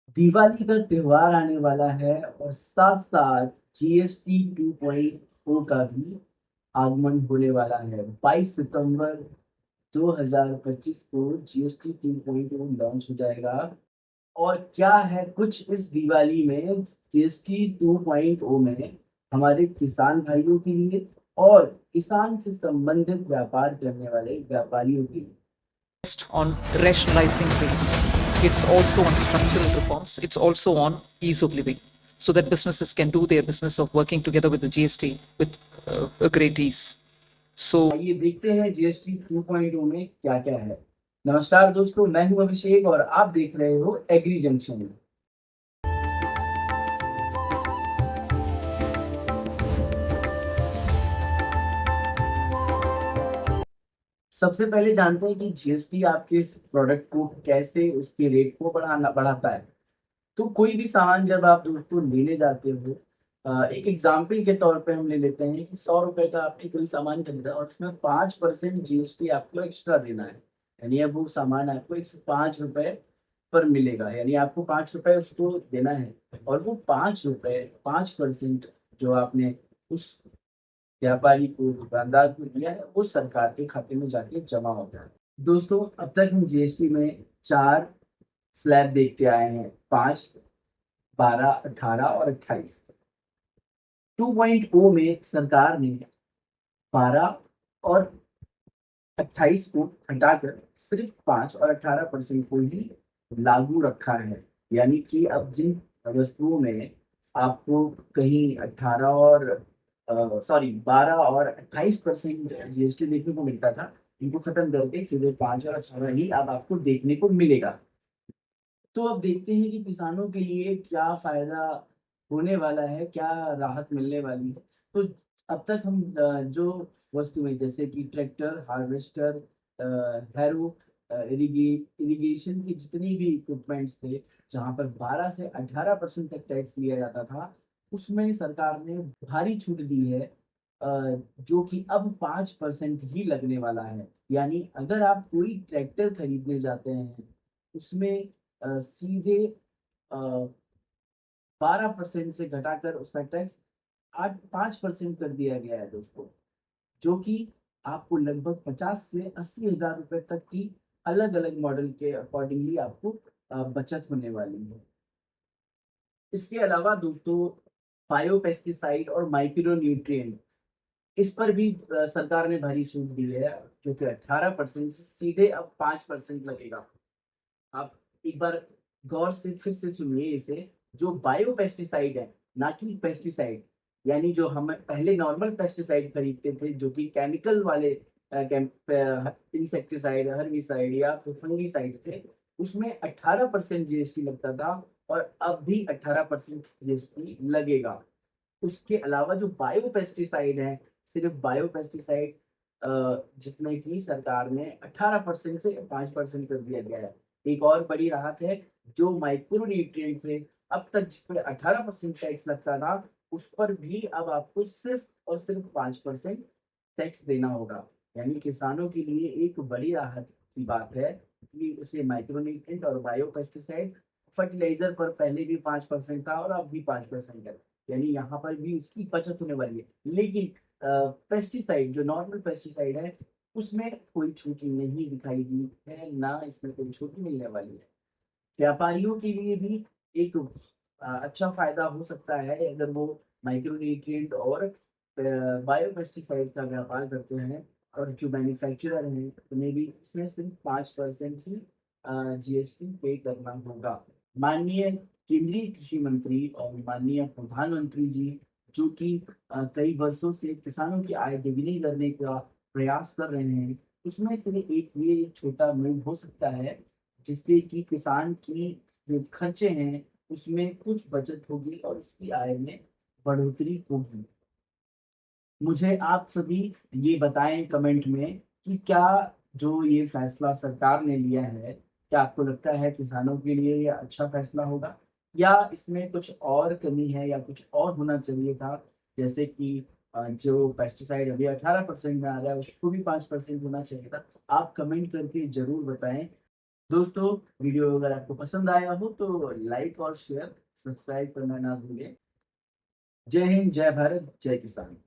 दिवाली का त्योहार आने वाला है और साथ साथ जीएसटी 2.0 का भी आगमन होने वाला है। 22 सितंबर 2025 को जीएसटी 2.0 लॉन्च हो जाएगा। और क्या है कुछ इस दिवाली में जीएसटी 2.0 में हमारे किसान भाइयों के लिए और किसान से संबंधित व्यापार करने वाले व्यापारियों के लिए। On rationalizing things. It's also on structural reforms. It's also on ease of living, so that businesses can do their business of working together with the GST with a great ease. So आइए देखते हैं GST 2.0 में क्या क्या है। नमस्कार दोस्तों, मैं हूं अभिषेक और आप देख रहे हो एग्री जंक्शन। सबसे पहले जानते हैं कि जीएसटी आपके इस प्रोडक्ट को कैसे उसके रेट को बढ़ाता है। तो कोई भी सामान जब आप दोस्तों लेने जाते हो, एक एग्जाम्पल के तौर पे हम ले लेते हैं कि 100 रुपए का आपने कोई सामान खरीदा और उसमें 5% जीएसटी आपको एक्स्ट्रा देना है। यानी अब वो सामान आपको 105 रुपए पर मिलेगा, यानी आपको 5 रुपए उसको देना है। और वो 5 रुपए 5% जो आपने उस व्यापारी को दुकानदार को दिया है वो सरकार के खाते में जाके जमा होता है। दोस्तों, अब तक हम जीएसटी में चार स्लैब देखते आए हैं: 5, 12, 18 और 28। 2.0 में सरकार ने 12 और 28 को हटाकर सिर्फ 5 और 18% को ही लागू रखा है। यानी कि अब जिन वस्तुओं में आपको कहीं 18 और 12 और 28% जीएसटी देखने को मिलता था, इनको खत्म करके सीधे 5 और 18 ही अब आपको देखने को मिलेगा। तो अब देखते हैं कि किसानों के लिए क्या फायदा होने वाला है, क्या राहत मिलने वाली है। तो अब तक हम जो वस्तुएं जैसे कि ट्रैक्टर, हार्वेस्टर, हैरो, इरिगेशन की जितनी भी इक्विपमेंट्स थे, जहां पर 12 से 18% तक टैक्स लिया जाता था, उसमें सरकार ने भारी छूट दी है, जो कि अब 5% ही लगने वाला है। यानी अगर आप कोई ट्रैक्टर खरीदने जाते हैं, उसमें सीधे 12% से घटाकर उसका टैक्स 5% कर दिया गया है दोस्तों, जो कि आपको लगभग 50 से 80 हजार रुपए तक की अलग अलग मॉडल के अकॉर्डिंगली आपको बचत होने वाली है। इसके अलावा दोस्तों, बायो पेस्टिसाइड और माइक्रो न्यूट्रिएंट, इस पर भी सरकार ने भारी छूट दी है, जो कि 18% से सीधे अब 5% लगेगा। आप एक बार गौर से फिर से सुनिए इसे। जो बायो पेस्टिसाइड है, ना कि पेस्टिसाइड, यानी जो हम पहले नॉर्मल पेस्टिसाइड खरीदते थे जो कि केमिकल वाले इंसेक्टिसाइड, हर्बिसाइड या फंगिसाइड थे, उसमें 18% जीएसटी लगता था और अब भी 18% जीएसटी लगेगा। उसके अलावा जो बायो पेस्टिसाइड है, सिर्फ बायो पेस्टिसाइड जितने की सरकार ने 18% से 5% कर दिया गया है। एक और बड़ी राहत है, जो माइक्रो न्यूट्रिएंट थे, अब तक जिस पे 18% टैक्स लगता था, उस पर भी अब आपको सिर्फ और सिर्फ 5% टैक्स देना होगा। यानी किसानों के लिए एक बड़ी राहत की बात है कि उसे माइक्रो न्यूट्रिएंट और बायो पेस्टिसाइड, फर्टिलाइजर पर पहले भी 5% था और अब भी 5% है। यानी यहाँ पर भी उसकी बचत होने वाली है। लेकिन पेस्टिसाइड, जो नॉर्मल पेस्टिसाइड है, उसमें कोई छूट नहीं दिखाई दी है, ना इसमें कोई छूट मिलने वाली है। व्यापारियों के लिए भी एक अच्छा फायदा हो सकता है अगर वो माइक्रोन्यूट्रिएंट और बायो पेस्टिसाइड का व्यापार करते हैं। और जो मैन्युफैक्चरर हैं उन्हें भी इसमें सिर्फ 5% ही जीएसटी पे करना होगा। माननीय केंद्रीय कृषि मंत्री और माननीय प्रधानमंत्री जी, जो कि कई वर्षों से किसानों की आय दोगुनी करने का प्रयास कर रहे हैं, उसमें से एक ये छोटा मूव हो सकता है, जिससे कि किसान की जो खर्चे हैं उसमें कुछ बचत होगी और उसकी आय में बढ़ोतरी होगी। मुझे आप सभी ये बताएं कमेंट में कि क्या जो ये फैसला सरकार ने लिया है, क्या आपको लगता है किसानों के लिए ये अच्छा फैसला होगा, या इसमें कुछ और कमी है या कुछ और होना चाहिए था। जैसे कि जो पेस्टिसाइड अभी 18% में आ रहा है, उसको भी 5% होना चाहिए था। आप कमेंट करके जरूर बताएं। दोस्तों, वीडियो अगर आपको पसंद आया हो तो लाइक और शेयर, सब्सक्राइब करना ना भूलें। जय हिंद, जय भारत, जय किसान।